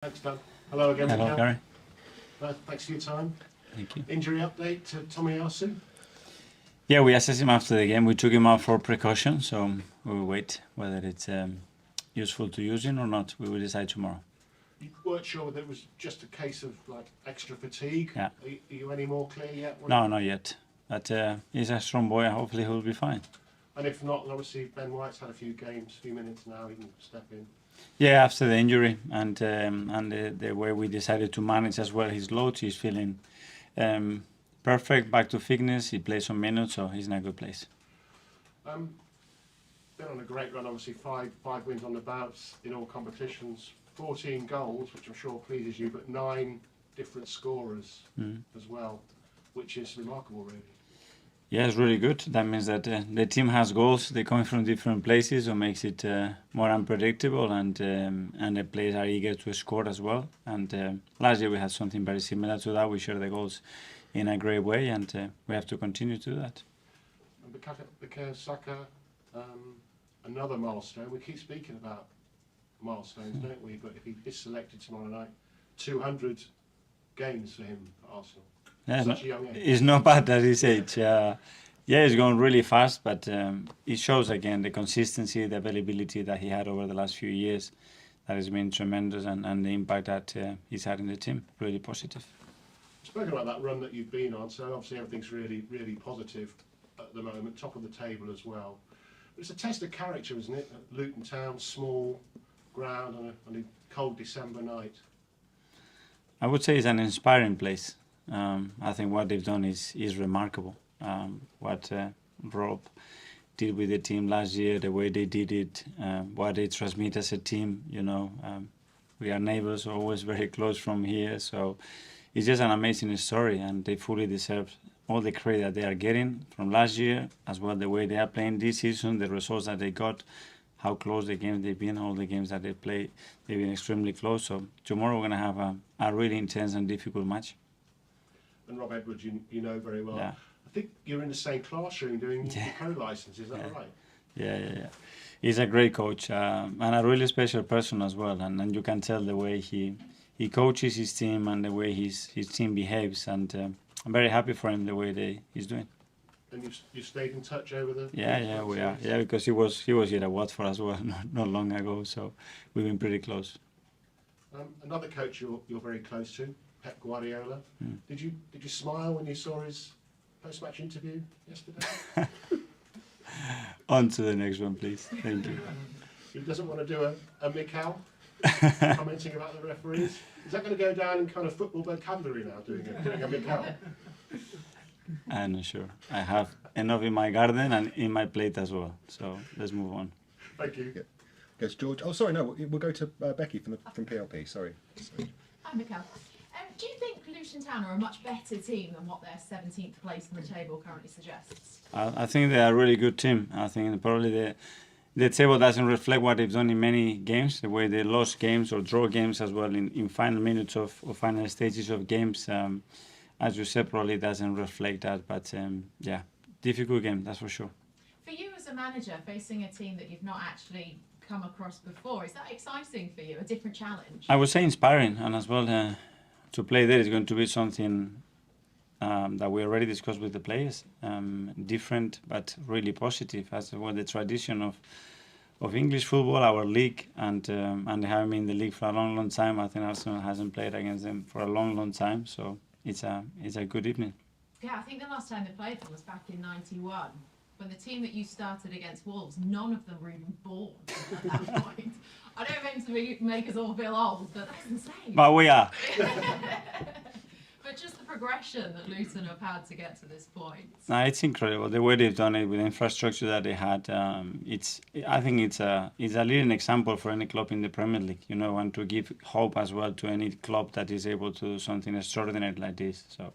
Thanks, Dan. Hello again, Hello, Mikel. Gary. Thanks for your time. Thank you. Injury update to Tommy Asu. Yeah, we assessed him after the game. We took him out for precaution, so we will wait whether it's useful to use him or not. We will decide tomorrow. You weren't sure whether it was just a case of extra fatigue. Yeah. Are you any more clear yet? No, not yet. But he's a strong boy. Hopefully he'll be fine. And if not, then obviously Ben White's had a few games, a few minutes now. He can step in. Yeah, after the injury and the way we decided to manage as well his load, he's feeling perfect, back to fitness. He plays some minutes, so he's in a good place. Been on a great run, obviously five wins on the bounce in all competitions, 14 goals, which I'm sure pleases you, but 9 different scorers as well, which is remarkable, really. Yeah, it's really good. That means that the team has goals. They come from different places, so makes it more unpredictable, and the players are eager to score as well. And last year we had something very similar to that. We share the goals in a great way, and we have to continue to do that. And Mikel Saka, another milestone. We keep speaking about milestones, don't we? But if he is selected tomorrow night, 200 games for him at Arsenal. Yeah, Such a young age. it's not bad at his age. Yeah, it's going really fast, but it shows again the consistency, the availability that he had over the last few years. That has been tremendous, and the impact that he's had in the team, really positive. Spoken about that run that you've been on, so obviously everything's really, really positive at the moment, top of the table as well. But it's a test of character, isn't it? At Luton Town, small ground on a cold December night. I would say it's an inspiring place. I think what they've done is remarkable. What Rob did with the team last year, the way they did it, what they transmit as a team. We are neighbors, always very close from here. So it's just an amazing story, and they fully deserve all the credit that they are getting from last year, as well the way they are playing this season, the results that they got, how close the games they've been, all the games that they play, they've been extremely close. So tomorrow we're going to have a really intense and difficult match. And Rob Edwards, you know very well. Yeah. I think you're in the same classroom doing the co-license, is that right? Yeah. He's a great coach and a really special person as well. And you can tell the way he coaches his team and the way his team behaves. And I'm very happy for him the way he's doing. And you stayed in touch over the... Yeah, we are. Yeah, because he was here at Watford as well not long ago. So we've been pretty close. Another coach you're very close to, Pep Guardiola. Did you smile when you saw his post-match interview yesterday? On to the next one, please. Thank you. He doesn't want to do a Mikel commenting about the referees. Is that going to go down in kind of football vocabulary now, doing a Mikel? I'm not sure. I have enough in my garden and in my plate as well. So let's move on. Thank you. Yeah. Goes George. Oh, sorry, no, we'll go to Becky from PLP. Sorry. Hi, Mikel. Do you think Luton Town are a much better team than what their 17th place in the table currently suggests? I think they are a really good team. I think probably the table doesn't reflect what they've done in many games, the way they lost games or draw games as well in final minutes of final stages of games. As you said, probably doesn't reflect that. But yeah, difficult game, that's for sure. For you as a manager, facing a team that you've not actually come across before, is that exciting for you, a different challenge? I would say inspiring, and as well to play there is going to be something that we already discussed with the players, different but really positive, as well the tradition of English football, our league, and having been in the league for a long time. I think Arsenal hasn't played against them for a long time, so it's a good evening. Yeah, I think the last time they played them was back in '91. When the team that you started against Wolves, none of them were even born at that point. I don't mean to make us all feel old, but that's insane. But we are. But just the progression that Luton have had to get to this point. No, it's incredible the way they've done it with the infrastructure that they had. I think it's a leading example for any club in the Premier League, and to give hope as well to any club that is able to do something extraordinary like this. So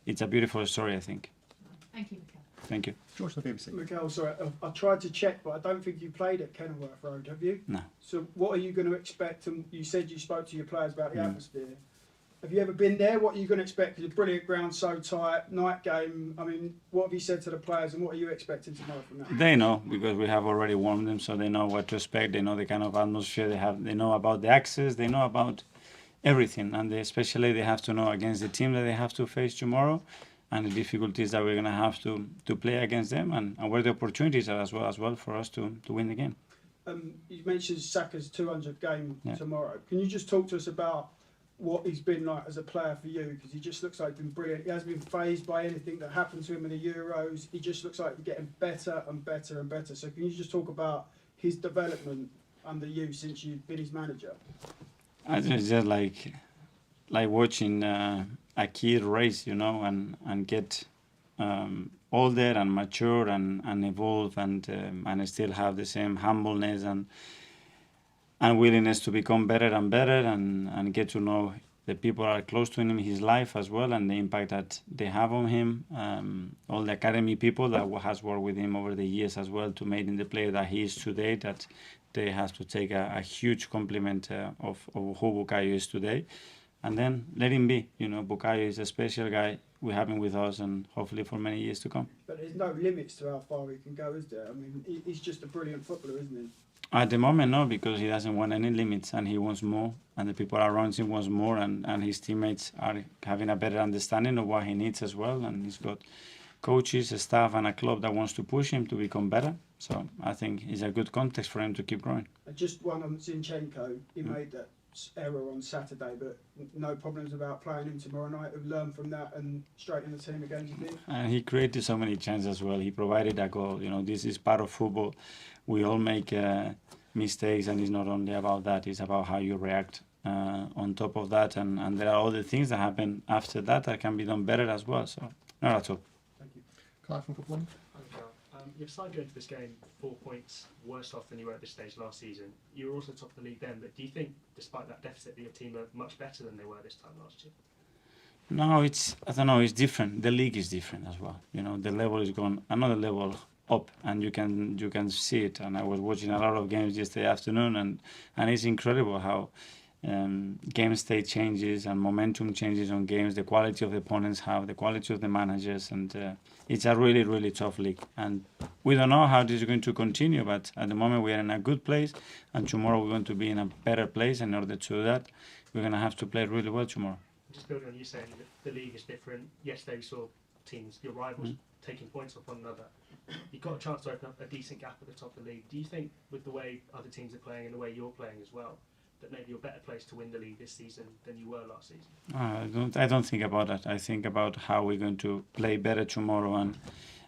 it's a beautiful story, I think. Thank you, Mikel. Thank you. George, the BBC. Mikel, sorry, I tried to check, but I don't think you played at Kenilworth Road, have you? No. So what are you going to expect? And you said you spoke to your players about the atmosphere. Have you ever been there? What are you going to expect? It's a brilliant ground, so tight, night game. I mean, what have you said to the players, and what are you expecting to know from that? They know, because we have already warned them, so they know what to expect. They know the kind of atmosphere they have. They know about the access. They know about everything, and especially they have to know against the team that they have to face tomorrow, and the difficulties that we're going to have to play against them, and where the opportunities are as well for us to win the game. You mentioned Saka's 200th game Yeah. tomorrow. Can you just talk to us about what he's been like as a player for you? Because he just looks like he's been brilliant. He hasn't been fazed by anything that happened to him in the Euros. He just looks like he's getting better and better and better. So can you just talk about his development under you since you've been his manager? It's just like watching a kid race, you know, and get older and mature and evolve and still have the same humbleness and willingness to become better and better and get to know the people are close to him in his life as well, and the impact that they have on him. All the academy people that has worked with him over the years as well to make him the player that he is today, that they have to take a huge compliment of who Bukayo is today. And then let him be. You know, Bukayo is a special guy. We have him with us, and hopefully for many years to come. But there's no limits to how far he can go, is there? I mean, he's just a brilliant footballer, isn't he? At the moment, no, because he doesn't want any limits, and he wants more, and the people around him wants more, and his teammates are having a better understanding of what he needs as well, and he's got coaches, a staff, and a club that wants to push him to become better. So I think it's a good context for him to keep growing. Just one on Zinchenko. He made that error on Saturday, but no problems about playing him tomorrow night. Have learned from that and straighten the team again. And he created so many chances as well. He provided a goal. You know, this is part of football. We all make mistakes, and it's not only about that. It's about how you react on top of that, and there are all the things that happen after that can be done better as well. So not at all. Thank you. Clive from Football. Your side going into this game 4 points worse off than you were at this stage last season. You were also top of the league then, but do you think, despite that deficit, that your team are much better than they were this time last year? No, I don't know, it's different. The league is different as well. You know, the level is gone another level up, and you can see it. And I was watching a lot of games yesterday afternoon, and it's incredible how game state changes and momentum changes on games, the quality of the opponents have, the quality of the managers, and it's a really, really tough league. And we don't know how this is going to continue, but at the moment we are in a good place, and tomorrow we're going to be in a better place. In order to do that, we're going to have to play really well tomorrow. Just building on you saying that the league is different. Yesterday we saw teams, your rivals, taking points off one another. You've got a chance to open up a decent gap at the top of the league. Do you think, with the way other teams are playing and the way you're playing as well, that maybe you're better placed to win the league this season than you were last season? I don't think about that. I think about how we're going to play better tomorrow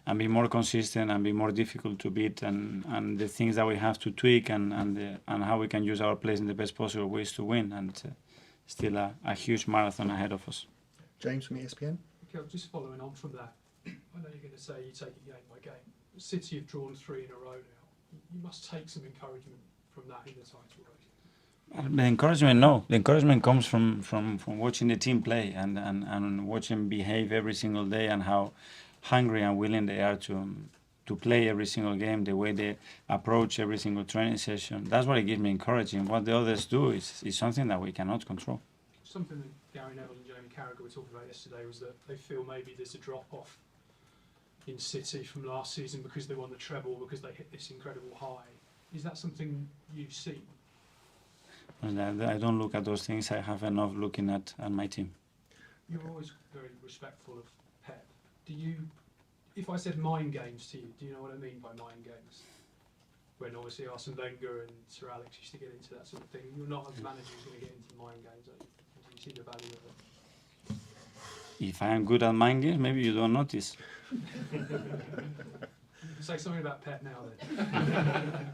and be more consistent and be more difficult to beat, and the things that we have to tweak and how we can use our players in the best possible ways to win. And still a huge marathon ahead of us. James from ESPN. Mikel, just following on from that, I know you're going to say you take it game by game. City have drawn 3 in a row now. You must take some encouragement from that in the title race. The encouragement, no. The encouragement comes from watching the team play and watching behave every single day, and how hungry and willing they are to play every single game, the way they approach every single training session. That's what it gives me encouraging. What the others do is something that we cannot control. Something that Gary Neville and Jamie Carragher were talking about yesterday was that they feel maybe there's a drop-off in City from last season because they won the treble, because they hit this incredible high. Is that something you've seen? I don't look at those things. I have enough looking at my team. You're always very respectful of Pep. If I said mind games to you, do you know what I mean by mind games? When obviously Arsene Wenger and Sir Alex used to get into that sort of thing. You're not a manager who's going to get into mind games, are you? Do you see the value of it? If I am good at mind games, maybe you don't notice. Say something about Pep now then.